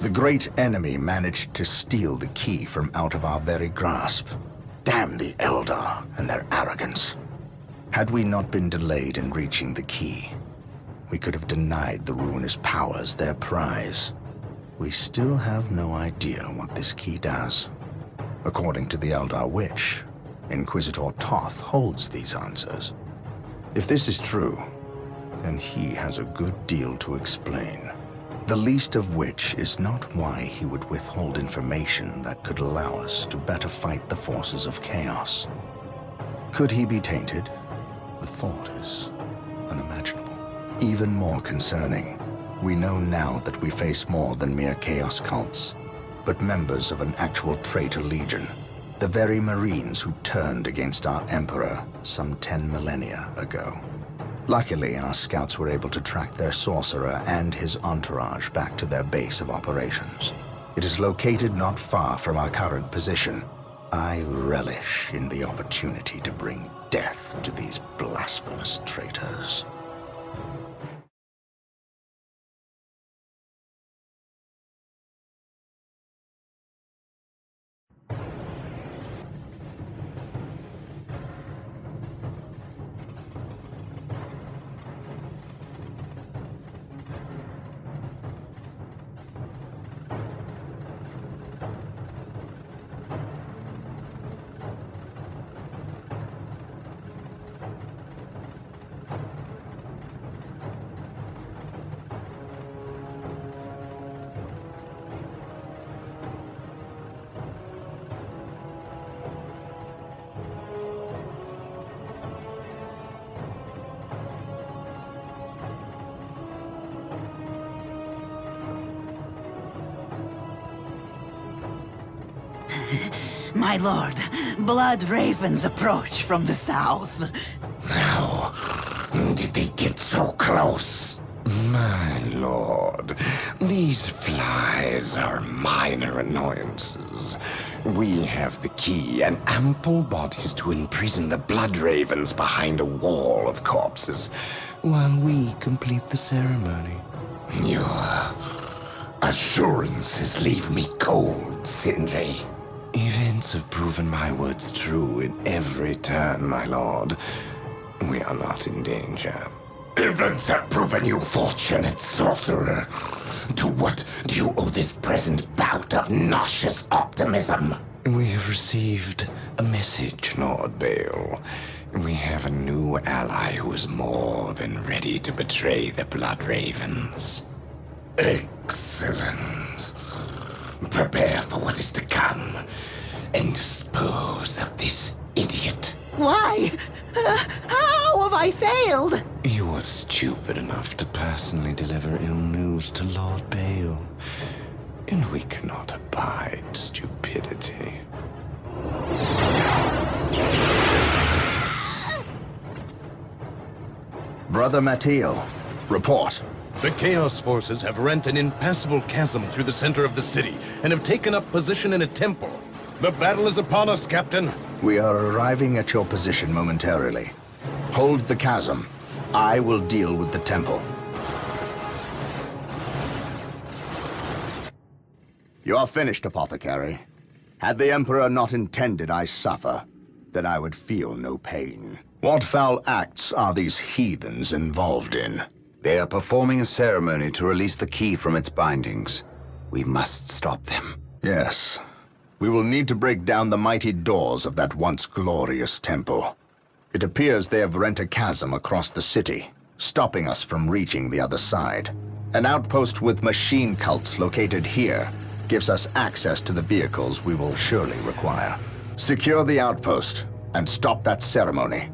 The great enemy managed to steal the key from out of our very grasp. Damn the Eldar and their arrogance. Had we not been delayed in reaching the key, we could have denied the ruinous powers their prize. We still have no idea what this key does. According to the Eldar Witch, Inquisitor Toth holds these answers. If this is true, then he has a good deal to explain. The least of which is not why he would withhold information that could allow us to better fight the forces of chaos. Could he be tainted? The thought is unimaginable. Even more concerning, we know now that we face more than mere chaos cults, but members of an actual traitor legion, the very Marines who turned against our Emperor some 10 millennia ago. Luckily, our scouts were able to track their sorcerer and his entourage back to their base of operations. It is located not far from our current position. I relish in the opportunity to bring death to these blasphemous traitors. My lord, blood ravens approach from the south. How did they get so close? My lord, these flies are minor annoyances. We have the key and ample bodies to imprison the blood ravens behind a wall of corpses, while we complete the ceremony. Your assurances leave me cold, Sindri. Events have proven my words true in every turn, my lord. We are not in danger. Events have proven you fortunate, sorcerer. To what do you owe this present bout of nauseous optimism? We have received a message, Lord Bale. We have a new ally who is more than ready to betray the Blood Ravens. Excellent. Prepare for what is to come, and dispose of this idiot. Why? How have I failed? You were stupid enough to personally deliver ill news to Lord Bale, and we cannot abide stupidity. Brother Mattiel, report. The Chaos Forces have rent an impassable chasm through the center of the city and have taken up position in a temple. The battle is upon us, Captain. We are arriving at your position momentarily. Hold the chasm. I will deal with the temple. You are finished, Apothecary. Had the Emperor not intended I suffer, then I would feel no pain. What foul acts are these heathens involved in? They are performing a ceremony to release the key from its bindings. We must stop them. Yes. We will need to break down the mighty doors of that once glorious temple. It appears they have rent a chasm across the city, stopping us from reaching the other side. An outpost with machine cults located here gives us access to the vehicles we will surely require. Secure the outpost and stop that ceremony.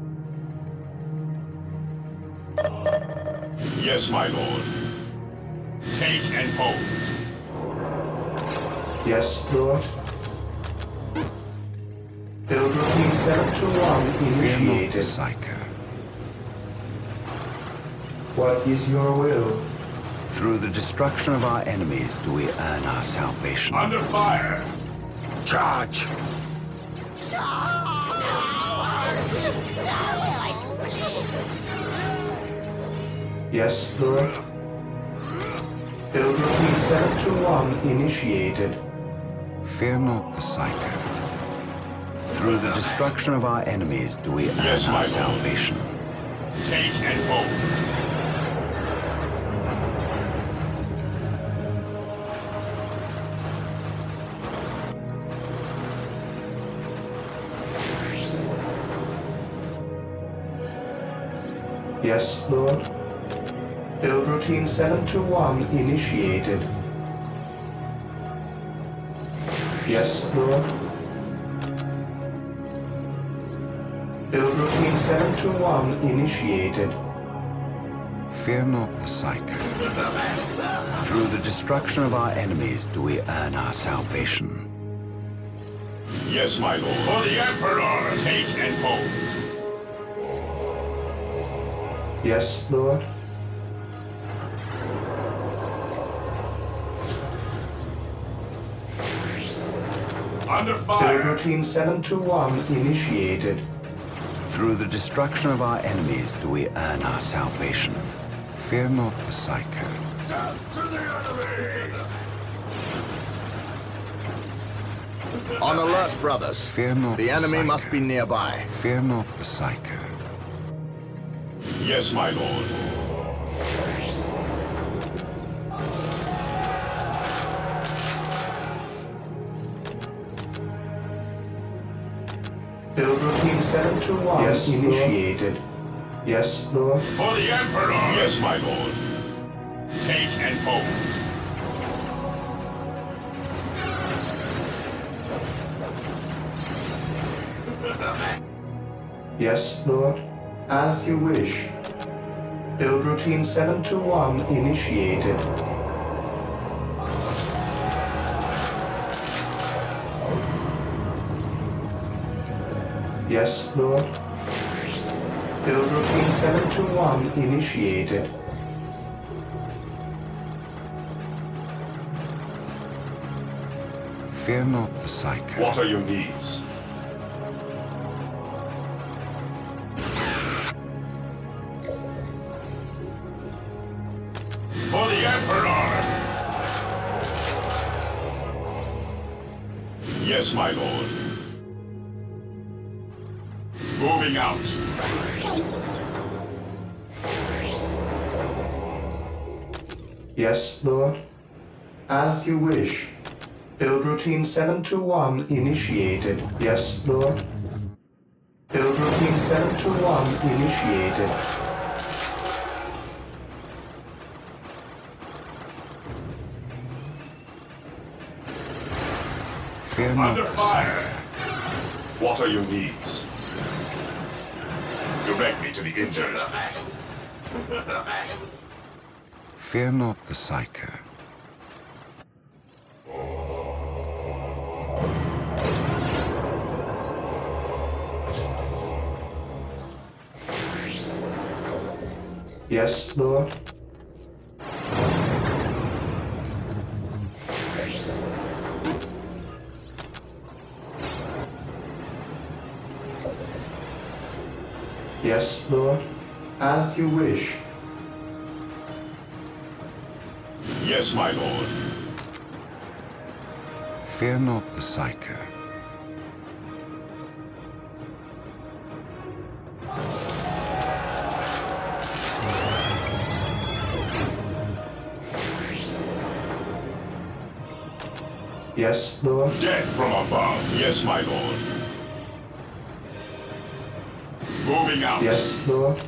Yes, my lord. Take and hold. Yes, Lord. Build routine sector 1 Fear not, initiated. Psycho. What is your will? Through the destruction of our enemies do we earn our salvation. Under fire! Charge! Yes, Lord. Build routine 721 initiated. Fear not the Psycho. Through the destruction of our enemies do we earn our salvation. Take and hold. Yes, Lord. Build routine 721 initiated. Yes, Lord. Build routine 721 initiated. Fear not the Psycho. Through the destruction of our enemies do we earn our salvation. Yes, my lord. For the Emperor, take and hold. Yes, Lord. Under Build fire. routine 721 initiated. Through the destruction of our enemies do we earn our salvation. Fear not the Psycho. Death to the enemy! On alert, brothers. Fear not The enemy Psycho. must be nearby. Fear not the Psycho. Yes, my lord. Build routine 721 yes, initiated. Lord. Yes, Lord. For the Emperor! Yes, my lord. Take and hold. Yes, Lord. As you wish. Build routine 721 initiated. Yes, Lord. Build routine 721 initiated. Fear not the Psycho. What are your needs? For the Emperor! Yes, my lord. Moving out. Yes, Lord. As you wish. Build routine 721 initiated. Yes, Lord. Build routine 721 initiated. Fear not Under the fire. Psycho. What are your needs? Direct me to the injured. Fear not the Psycho. Yes, Lord. Yes, Lord. As you wish. Yes, my lord. Fear not the Psycho. Yes, Lord. Death from above. Yes, my lord. Moving out. Yes, Lord.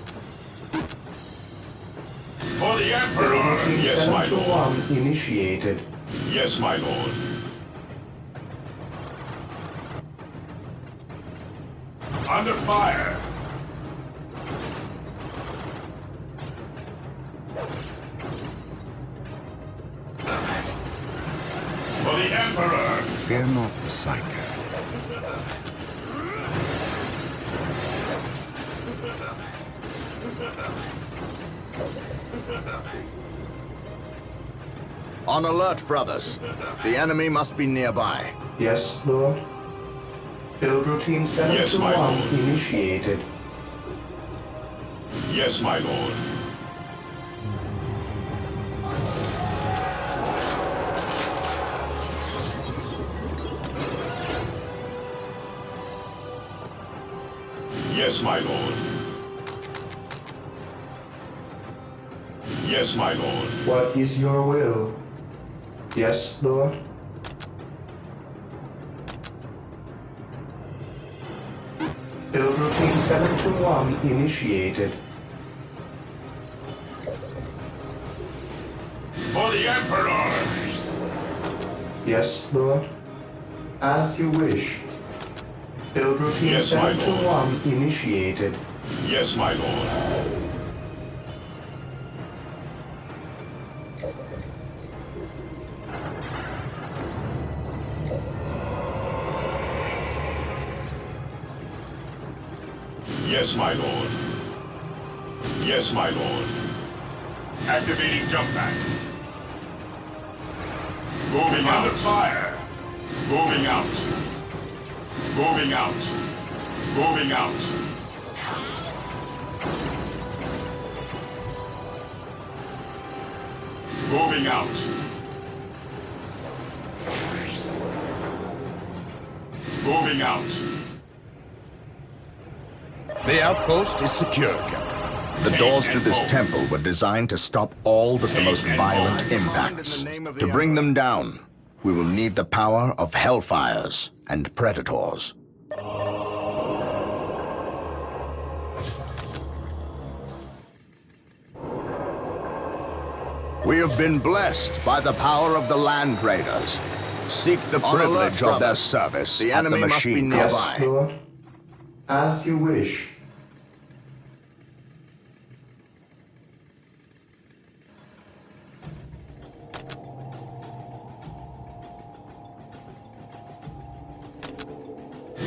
For the Emperor. Routine Yes, my lord. 721 initiated. Yes, my lord. Under fire. For the Emperor. Fear not the Psycho. On alert, brothers. The enemy must be nearby. Yes, Lord. Build routine Yes, my 721 lord. initiated. Yes, my lord. Yes, my lord. Yes, my lord. What is your will? Yes, Lord. Build routine 721 initiated. For the Emperor! Yes, Lord. As you wish. Build routine Yes, my 721 initiated. Yes, my lord. Yes, my lord. Yes, my lord. Activating jump pack. Moving out. Under fire. Moving out. Moving out. Moving out. Moving out. Moving out. The outpost is secure, Captain. The doors to this temple were designed to stop all but the most violent impacts. To bring them down, we will need the power of Hellfires and Predators. We have been blessed by the power of the Landraiders. Seek the privilege of their service. The enemy must be nearby. Yes, Lord. As you wish.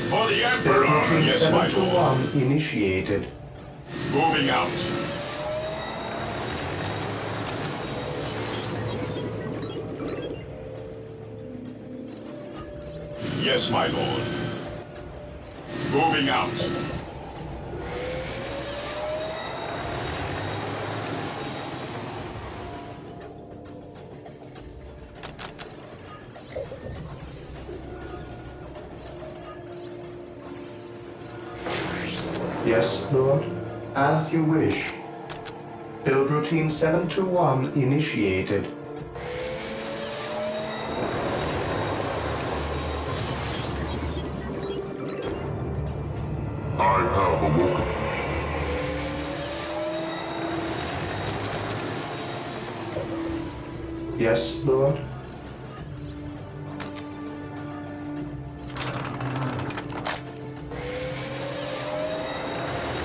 For the Build Emperor! routine Yes, my lord. 721 initiated. Moving out. Yes, my lord. Moving out. Yes, Lord. As you wish. Build routine 721 initiated. I have awoken. Yes, Lord.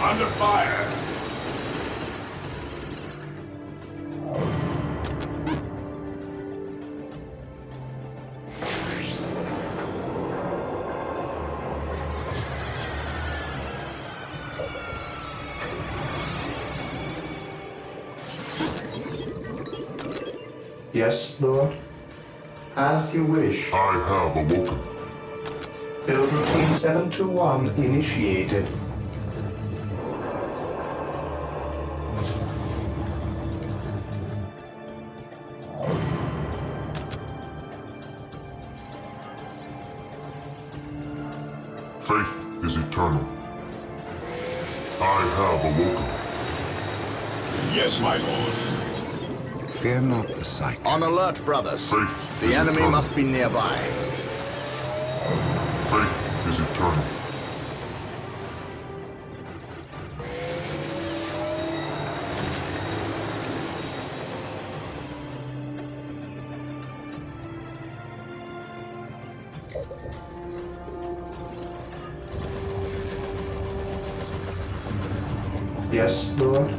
Under fire. Yes, Lord. As you wish. I have awoken. Build routine 721 initiated. Faith is eternal. I have awoken. Yes, my lord. Fear not the cycle. On alert, brothers. Faith The is enemy eternal. must be nearby. Faith is eternal. Yes, Lord.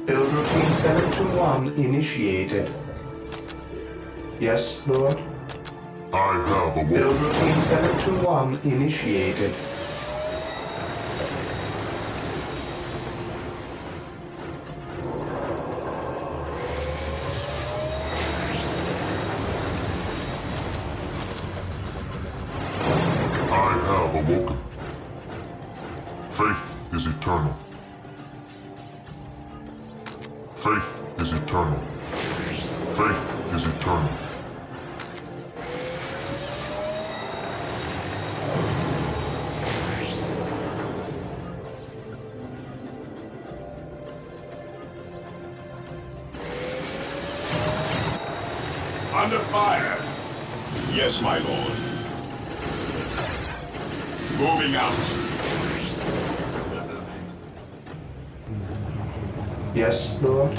Build routine 721 initiated. Yes, Lord. I have awoken. Build routine 721 initiated. I have awoken. Faith is eternal. Faith is eternal. Faith is eternal. Under fire. Yes, my lord. Moving out. Yes, Lord.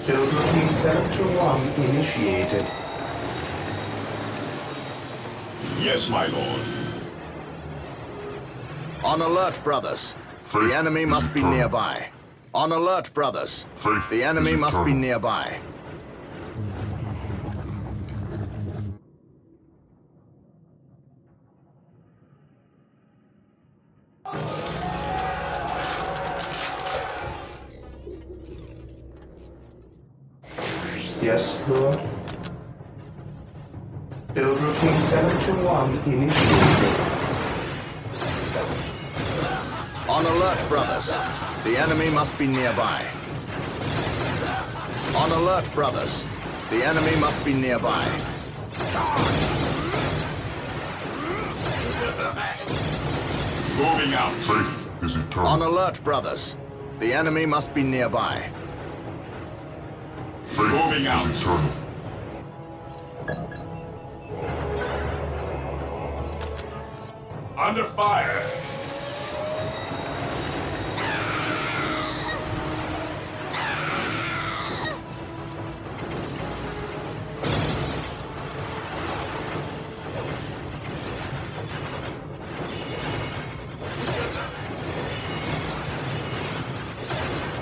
Build routine 721 initiated. Yes, my lord. On alert, brothers. The enemy must be nearby. On alert, brothers. The enemy must be nearby. Yes, Lord. Build routine 721 initiated. On alert, brothers. The enemy must be nearby. On alert, brothers. The enemy must be nearby. Moving out. Faith is eternal. On alert, brothers. The enemy must be nearby. Faith Moving out. is eternal. Under fire.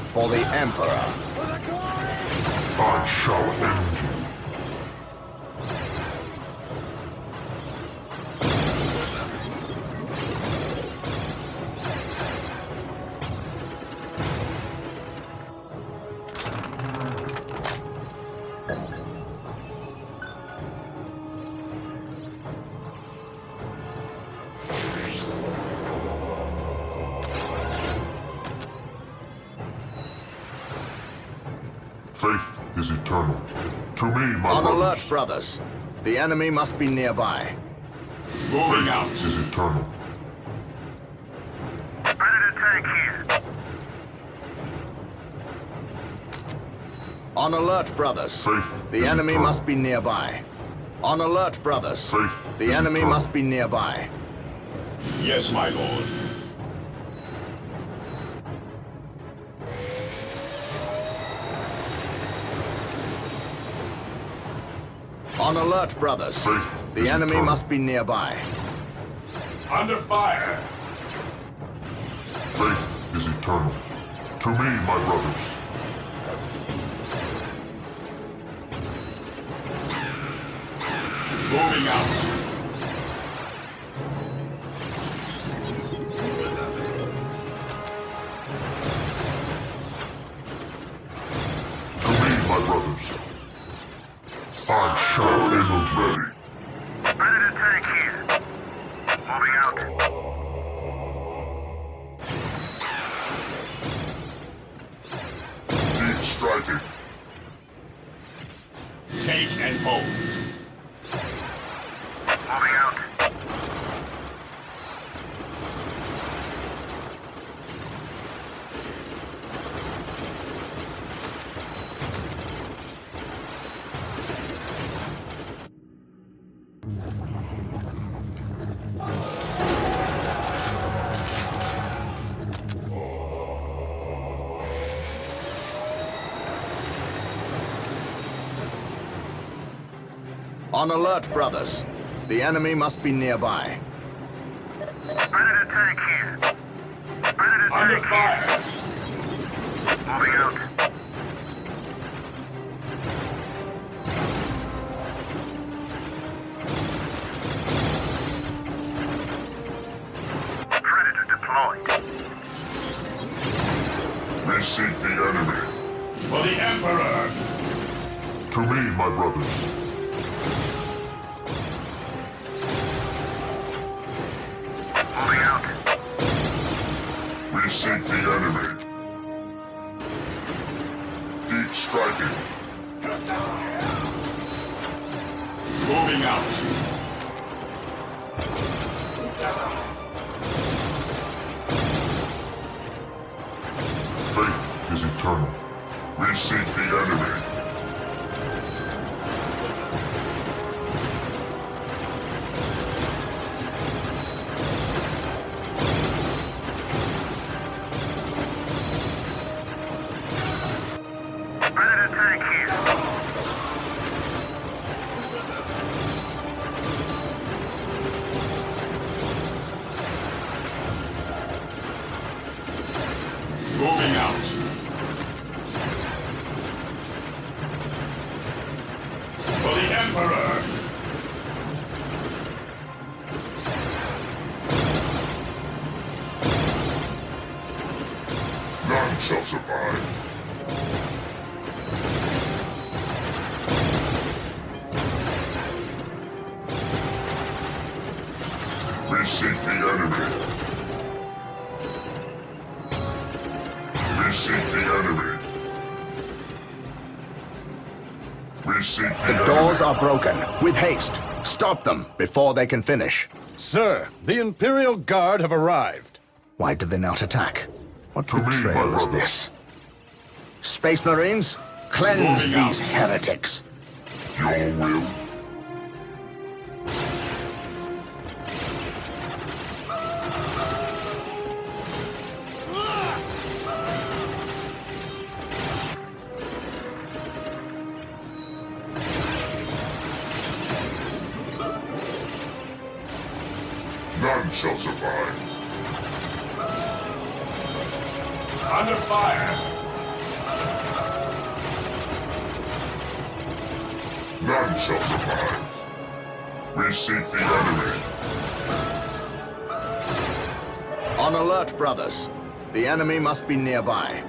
For the Emperor. I shall end you. Faith is eternal. To me, my On alert, brothers. brothers. The enemy must be nearby. Moving Faith out. is eternal. Predator tank here. On alert, brothers. Faith The is enemy eternal. must be nearby. On alert, brothers. Faith The is enemy eternal. must be nearby. Yes, my lord. On alert, brothers. Faith The is enemy eternal. must be nearby. Under fire. Faith is eternal. To me, my brothers. Moving out. To me, my brothers. I shall end ready. Predator tank here. Moving out. Deep striking. Take and hold. Moving out. On alert, brothers. The enemy must be nearby. Predator tank here. Predator Under tank fire. here. Moving out. Predator deployed. We seek the enemy. For the Emperor. To me, my brothers. Moving out. We seek the enemy. Deep striking. Moving out. Faith is eternal. We seek the enemy. survive. We seek the enemy. We seek the enemy. We seek the The doors are broken. With haste. Stop them before they can finish. Sir, the Imperial Guard have arrived. Why do they not attack? What To me, my betrayal is brother. this? Space Marines, cleanse Moving these out. heretics. Your will. None shall survive. Under fire. None shall survive. We seek the enemy. On alert, brothers. The enemy must be nearby.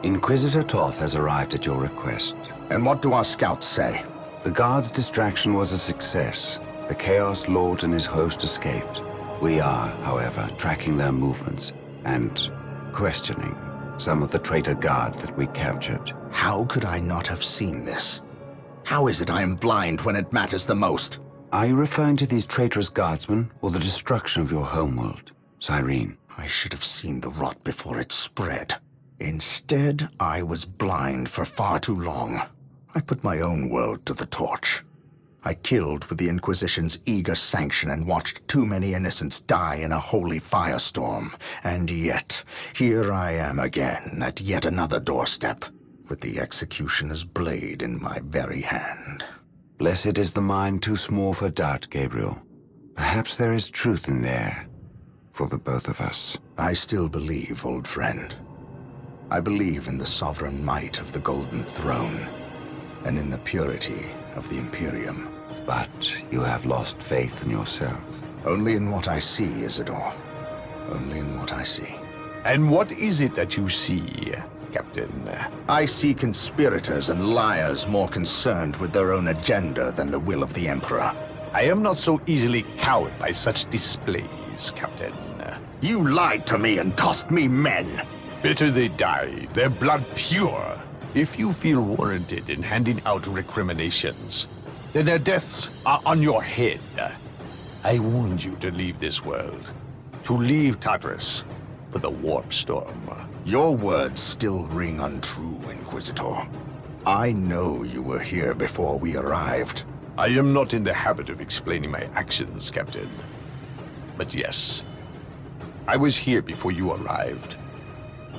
Inquisitor Toth has arrived at your request. And what do our scouts say? The guard's distraction was a success. The Chaos Lord and his host escaped. We are, however, tracking their movements and questioning some of the traitor guard that we captured. How could I not have seen this? How is it I am blind when it matters the most? Are you referring to these traitorous guardsmen or the destruction of your homeworld, Cyrene? I should have seen the rot before it spread. Instead, I was blind for far too long. I put my own world to the torch. I killed with the Inquisition's eager sanction and watched too many innocents die in a holy firestorm. And yet, here I am again at yet another doorstep, with the executioner's blade in my very hand. Blessed is the mind too small for doubt, Gabriel. Perhaps there is truth in there, for the both of us. I still believe, old friend. I believe in the sovereign might of the Golden Throne, and in the purity of the Imperium. But you have lost faith in yourself. Only in what I see, Isidore. Only in what I see. And what is it that you see, Captain? I see conspirators and liars more concerned with their own agenda than the will of the Emperor. I am not so easily cowed by such displays, Captain. You lied to me and cost me men! Better they die, their blood pure. If you feel warranted in handing out recriminations, then their deaths are on your head. I warned you to leave this world, to leave Tartarus for the warp storm. Your words still ring untrue, Inquisitor. I know you were here before we arrived. I am not in the habit of explaining my actions, Captain. But yes, I was here before you arrived,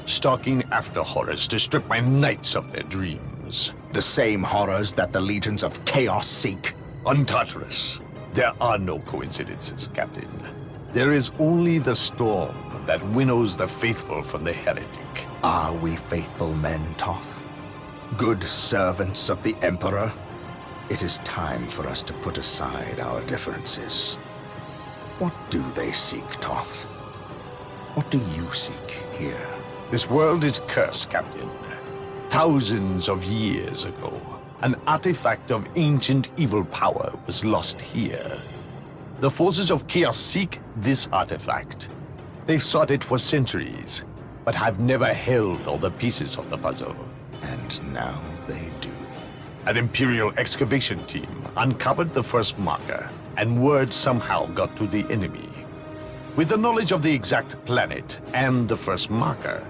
stalking after horrors to strip my knights of their dreams. The same horrors that the legions of chaos seek. On Tartarus, there are no coincidences, Captain. There is only the storm that winnows the faithful from the heretic. Are we faithful men, Toth? Good servants of the Emperor? It is time for us to put aside our differences. What do they seek, Toth? What do you seek here? This world is cursed, Captain. Thousands of years ago, an artifact of ancient evil power was lost here. The forces of chaos seek this artifact. They've sought it for centuries, but have never held all the pieces of the puzzle. And now they do. An Imperial excavation team uncovered the first marker, and word somehow got to the enemy. With the knowledge of the exact planet and the first marker,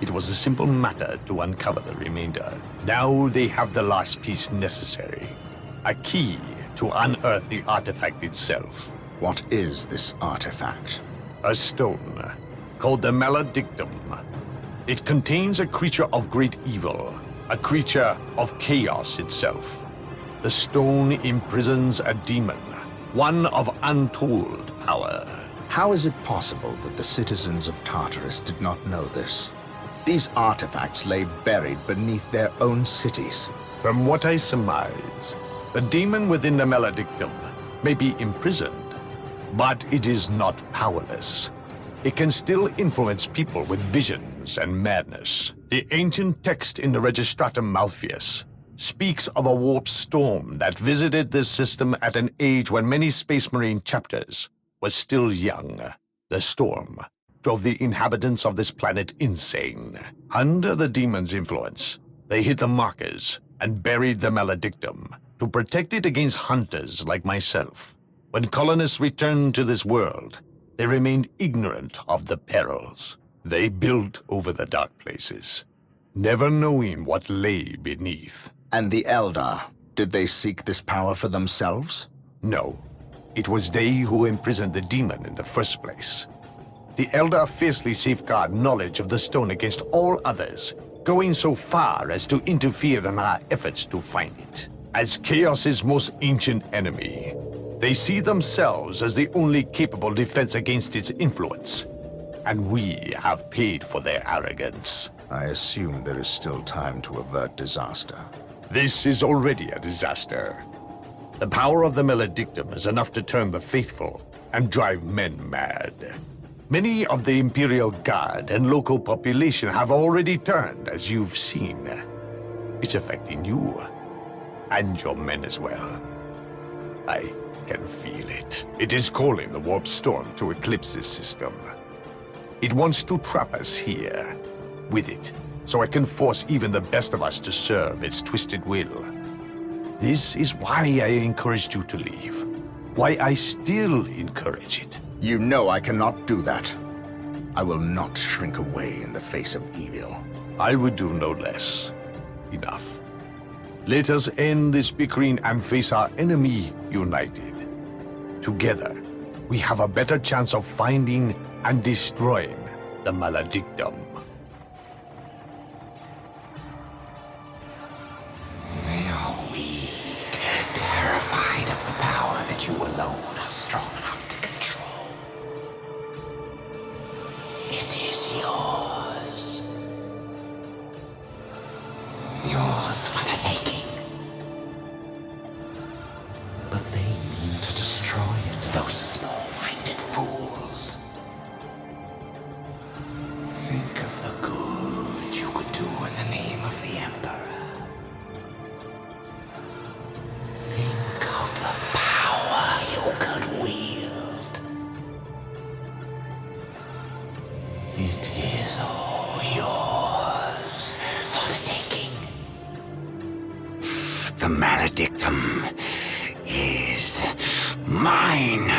it was a simple matter to uncover the remainder. Now they have the last piece necessary, a key to unearth the artifact itself. What is this artifact? A stone, called the Maledictum. It contains a creature of great evil, a creature of chaos itself. The stone imprisons a demon, one of untold power. How is it possible that the citizens of Tartarus did not know this? These artifacts lay buried beneath their own cities. From what I surmise, the demon within the Maledictum may be imprisoned, But it is not powerless. It can still influence people with visions and madness. The ancient text in the Registratum Malpheus speaks of a warp storm that visited this system at an age when many Space Marine chapters were still young. The storm drove the inhabitants of this planet insane. Under the demon's influence, they hit the markers and buried the maledictum to protect it against hunters like myself. When colonists returned to this world, they remained ignorant of the perils. They built over the dark places, never knowing what lay beneath. And the Eldar, did they seek this power for themselves? No. It was they who imprisoned the demon in the first place. The Eldar fiercely safeguard knowledge of the stone against all others, going so far as to interfere in our efforts to find it. As Chaos's most ancient enemy, they see themselves as the only capable defense against its influence. And we have paid for their arrogance. I assume there is still time to avert disaster. This is already a disaster. The power of the maledictum is enough to turn the faithful and drive men mad. Many of the Imperial Guard and local population have already turned, as you've seen. It's affecting you, and your men as well. I can feel it. It is calling the warp storm to eclipse this system. It wants to trap us here, with it, so it can force even the best of us to serve its twisted will. This is why I encouraged you to leave. Why I still encourage it. You know I cannot do that. I will not shrink away in the face of evil. I would do no less. Enough. Let us end this bickering and face our enemy united. Together, we have a better chance of finding and destroying the maledictum. They are weak, terrified of the power that you alone are strong enough to control. It is yours. Yours for the taking. But they mean to destroy it, those small-minded fools. Think of the good you could do in the name of the Emperor. Think of the power you could wield. It is all yours for the taking. The maledictum is mine.